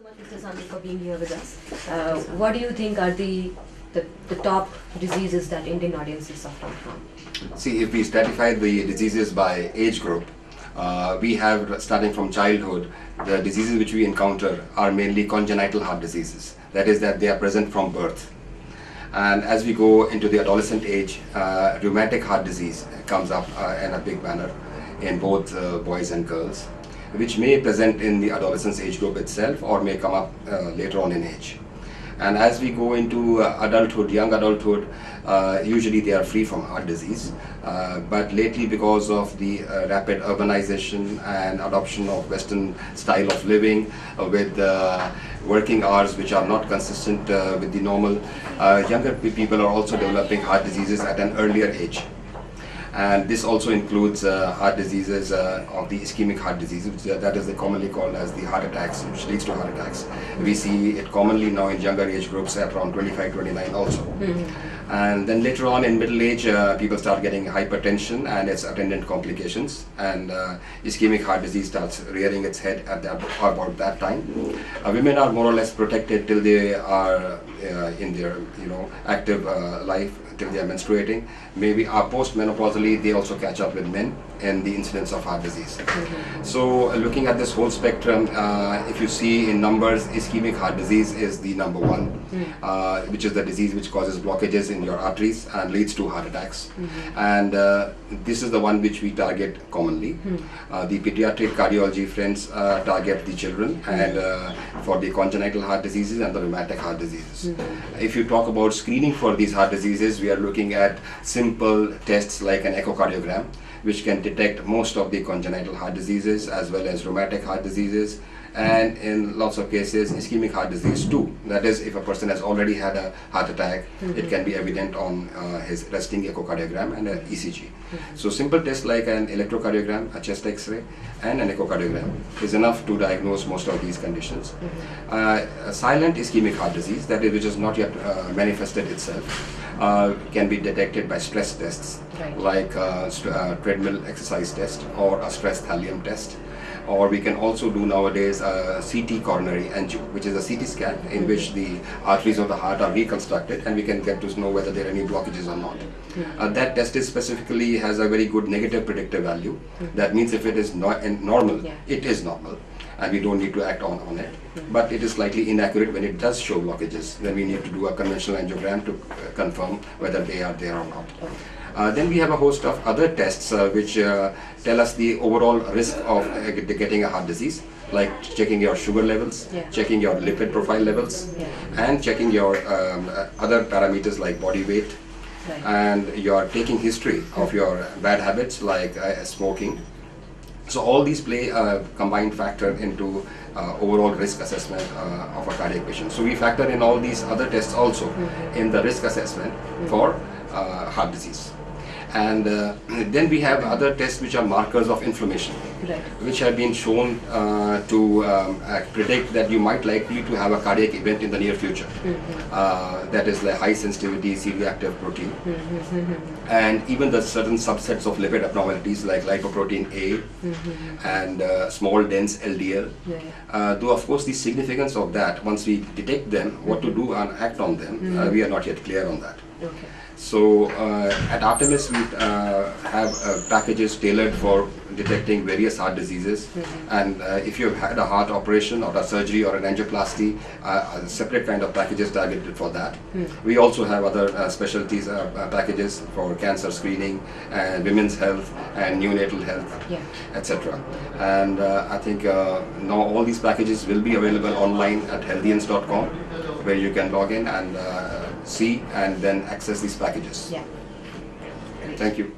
So much, Mr. Sandhu, for being here with us. What do you think are the top diseases that Indian audience is suffering from? See, if we stratify the diseases by age group, we have, starting from childhood, the diseases which we encounter are mainly congenital heart diseases. That is, that they are present from birth. And as we go into the adolescent age, rheumatic heart disease comes up in a big manner in both boys and girls, which may present in the adolescence age group itself or may come up later on in age. And as we go into adulthood, young adulthood, usually they are free from heart disease. But lately, because of the rapid urbanization and adoption of Western style of living with working hours which are not consistent with the normal, younger people are also developing heart diseases at an earlier age. And this also includes heart diseases of the ischemic heart disease, which that is commonly called as the heart attacks, which leads to heart attacks. We see it commonly now in younger age groups at around 25, 29 also. And then later on in middle age, people start getting hypertension and its attendant complications, and ischemic heart disease starts rearing its head at about that time. Women are more or less protected till they are in their active life, till they are menstruating. Maybe post-menopausally, they also catch up with men in the incidence of heart disease. So looking at this whole spectrum, if you see in numbers, ischemic heart disease is the number one, which is the disease which causes blockages in your arteries and leads to heart attacks. And this is the one which we target commonly. The pediatric cardiology friends target the children and for the congenital heart diseases and the rheumatic heart diseases. If you talk about screening for these heart diseases, we are looking at simple tests like an echocardiogram, which can detect most of the congenital heart diseases as well as rheumatic heart diseases, and in lots of cases ischemic heart disease too. That is, if a person has already had a heart attack, it can be evident on his resting echocardiogram and an ECG. So simple tests like an electrocardiogram, a chest x-ray and an echocardiogram is enough to diagnose most of these conditions. Silent ischemic heart disease, that is, which has not yet manifested itself, can be detected by stress tests, like treadmill exercise test or a stress thallium test. Or we can also do nowadays a CT coronary angio, which is a CT scan in which the arteries of the heart are reconstructed, and we can get to know whether there are any blockages or not. That test is specifically has a very good negative predictive value. That means if it is not normal, it is normal, and we don't need to act on it. But it is slightly inaccurate when it does show blockages. Then we need to do a conventional angiogram to confirm whether they are there or not. Then we have a host of other tests which tell us the overall risk of getting a heart disease, like checking your sugar levels, checking your lipid profile levels, and checking your other parameters like body weight, and your taking history of your bad habits like smoking. So all these play a combined factor into overall risk assessment of a cardiac patient. So we factor in all these other tests also in the risk assessment for heart disease. And then we have other tests which are markers of inflammation, which have been shown to predict that you might likely to have a cardiac event in the near future. That is like high sensitivity C-reactive protein, and even the certain subsets of lipid abnormalities like lipoprotein A and small dense LDL. Though of course the significance of that, once we detect them, what to do and act on them, we are not yet clear on that. So at Artemis we have packages tailored for detecting various heart diseases, and if you have had a heart operation or a surgery or an angioplasty, a separate kind of packages targeted for that. We also have other specialties packages for cancer screening and women's health and neonatal health, etc. And I think now all these packages will be available online at healthians.com, where you can log in and see and then access these packages. Thank you.